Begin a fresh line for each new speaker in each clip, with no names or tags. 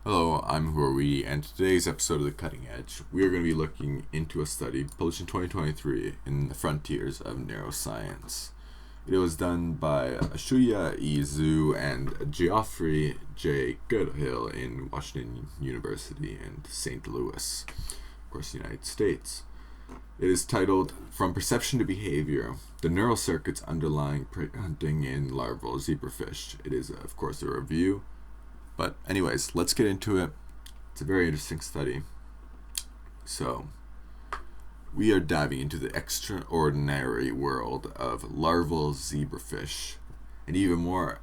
Hello, I'm Hurwi, and today's episode of The Cutting Edge, we are going to be looking into a study published in 2023 in the Frontiers of Neuroscience. It was done by Shuya E. Zhu and Geoffrey J. Goodhill in Washington University and St. Louis, of course, the United States. It is titled, From Perception to Behavior, the Neural Circuits Underlying Prey Hunting in Larval Zebrafish. It is, of course, a review. But anyways, let's get into it. It's a very interesting study. So, we are diving into the extraordinary world of larval zebrafish, and even more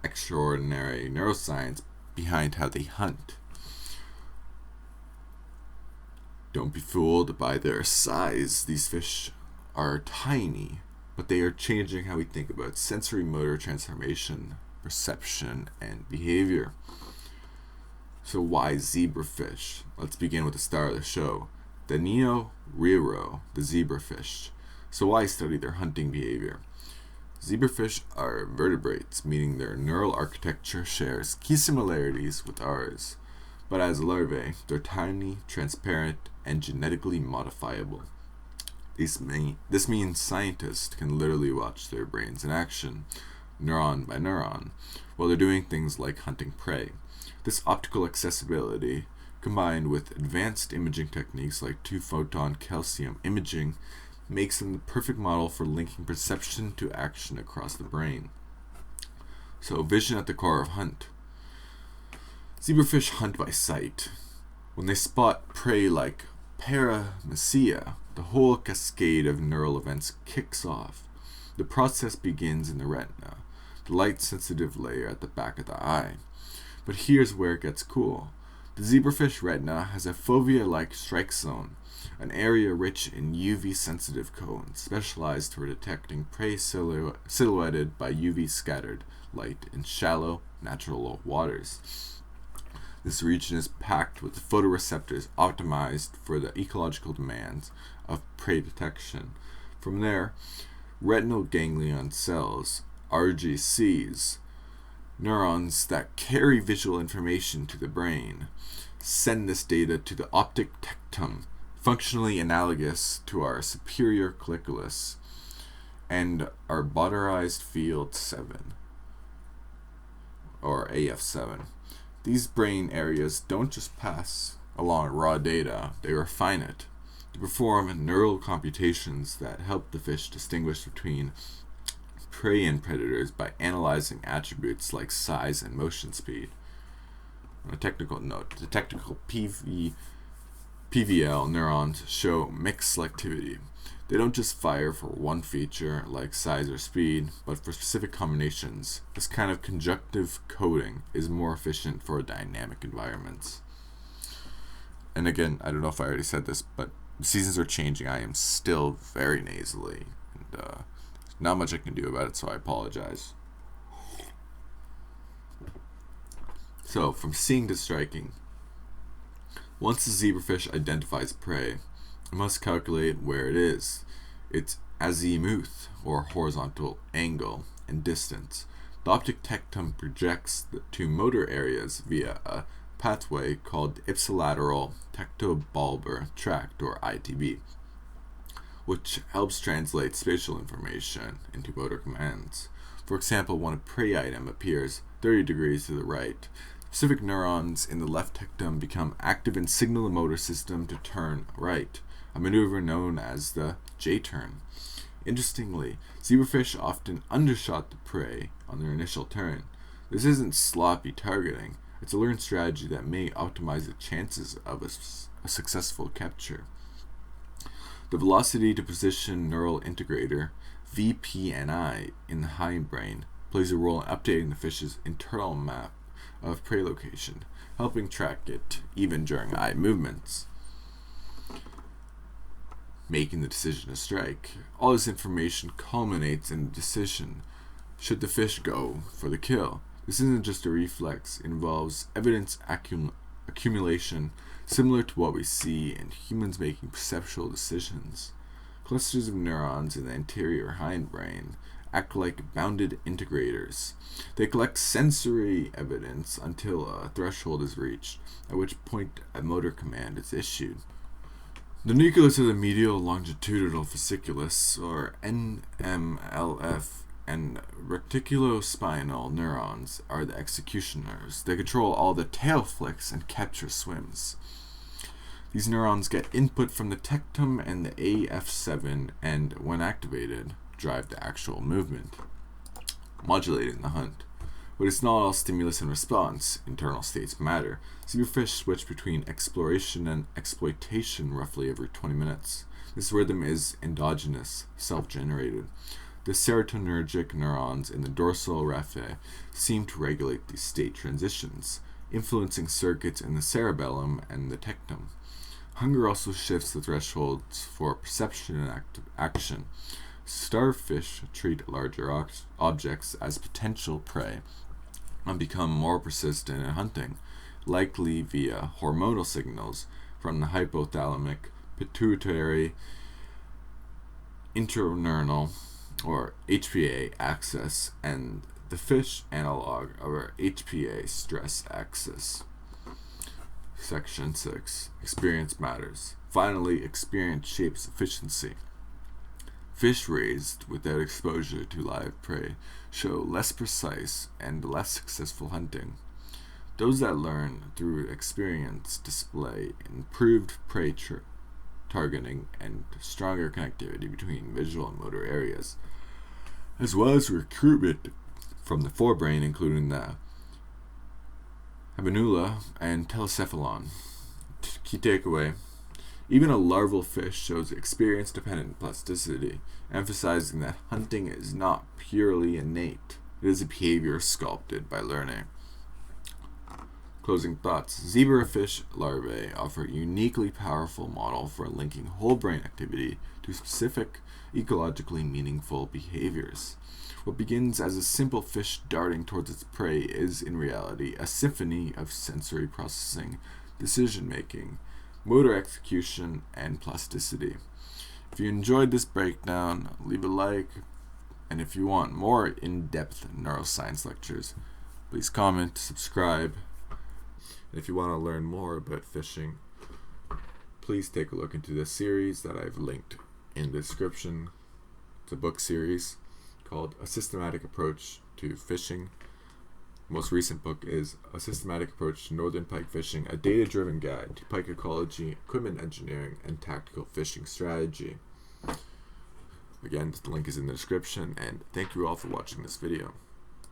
extraordinary neuroscience behind how they hunt. Don't be fooled by their size. These fish are tiny, but they are changing how we think about sensory motor transformation, perception, and behavior. So why zebrafish? Let's begin with the star of the show, the Neo-Riro, the zebrafish. So why study their hunting behavior? Zebrafish are vertebrates, meaning their neural architecture shares key similarities with ours. But as larvae, they're tiny, transparent, and genetically modifiable. This means scientists can literally watch their brains in action, neuron by neuron, while they're doing things like hunting prey. This optical accessibility, combined with advanced imaging techniques like 2-photon calcium imaging, makes them the perfect model for linking perception to action across the brain. So, vision at the core of hunt. Zebrafish hunt by sight. When they spot prey like paramecium, the whole cascade of neural events kicks off. The process begins in the retina, the light-sensitive layer at the back of the eye. But here's where it gets cool. The zebrafish retina has a fovea-like strike zone, an area rich in UV-sensitive cones, specialized for detecting prey silhouetted by UV-scattered light in shallow, natural waters. This region is packed with photoreceptors optimized for the ecological demands of prey detection. From there, retinal ganglion cells, RGCs, neurons that carry visual information to the brain, send this data to the optic tectum, functionally analogous to our superior colliculus, and our botarized field 7, or AF7. These brain areas don't just pass along raw data, they refine it to perform neural computations that help the fish distinguish between prey and predators by analyzing attributes like size and motion speed. On a technical note, the technical PVL neurons show mixed selectivity. They don't just fire for one feature like size or speed, but for specific combinations. This kind of conjunctive coding is more efficient for dynamic environments. And again, I don't know if I already said this, but the seasons are changing. I am still very nasally, and not much I can do about it, so I apologize. So, from seeing to striking. Once the zebrafish identifies prey, it must calculate where it is, its azimuth, or horizontal angle, and distance. The optic tectum projects the two motor areas via a pathway called ipsilateral tectobulbar tract, or ITB, which helps translate spatial information into motor commands. For example, when a prey item appears 30 degrees to the right, specific neurons in the left tectum become active and signal the motor system to turn right, a maneuver known as the J-turn. Interestingly, zebrafish often undershot the prey on their initial turn. This isn't sloppy targeting, it's a learned strategy that may optimize the chances of a successful capture. The velocity to position neural integrator, VPNI, in the hindbrain plays a role in updating the fish's internal map of prey location, helping track it even during eye movements, making the decision to strike. All this information culminates in a decision. Should the fish go for the kill? This isn't just a reflex, it involves evidence accumulation similar to what we see in humans making perceptual decisions. Clusters of neurons in the anterior hindbrain act like bounded integrators. They collect sensory evidence until a threshold is reached, at which point a motor command is issued. The nucleus of the medial longitudinal fasciculus, or NMLF, and reticulospinal neurons are the executioners. They control all the tail flicks and capture swims. These neurons get input from the tectum and the AF7 and, when activated, drive the actual movement, modulating the hunt. But it's not all stimulus and response. Internal states matter. Zebrafish switch between exploration and exploitation roughly every 20 minutes. This rhythm is endogenous, self-generated. The serotonergic neurons in the dorsal raphe seem to regulate these state transitions, influencing circuits in the cerebellum and the tectum. Hunger also shifts the thresholds for perception and action. Starfish treat larger objects as potential prey and become more persistent in hunting, likely via hormonal signals from the hypothalamic pituitary interneuronal or HPA axis and the fish analog of our HPA stress axis. Section 6. Experience matters. Finally, experience shapes efficiency. Fish raised without exposure to live prey show less precise and less successful hunting. Those that learn through experience display improved prey targeting and stronger connectivity between visual and motor areas, as well as recruitment from the forebrain, including the habenula and telecephalon. Key takeaway: even a larval fish shows experience-dependent plasticity, emphasizing that hunting is not purely innate. It is a behavior sculpted by learning. Closing thoughts. Zebrafish larvae offer a uniquely powerful model for linking whole brain activity to specific, ecologically meaningful behaviors. What begins as a simple fish darting towards its prey is, in reality, a symphony of sensory processing, decision-making, motor execution, and plasticity. If you enjoyed this breakdown, leave a like, and if you want more in-depth neuroscience lectures, please comment, subscribe. And if you want to learn more about fishing, please take a look into this series that I've linked in the description. It's a book series called A Systematic Approach to Fishing. The most recent book is A Systematic Approach to Northern Pike Fishing, a data-driven guide to pike ecology, equipment engineering, and tactical fishing strategy. Again, the link is in the description, and thank you all for watching this video.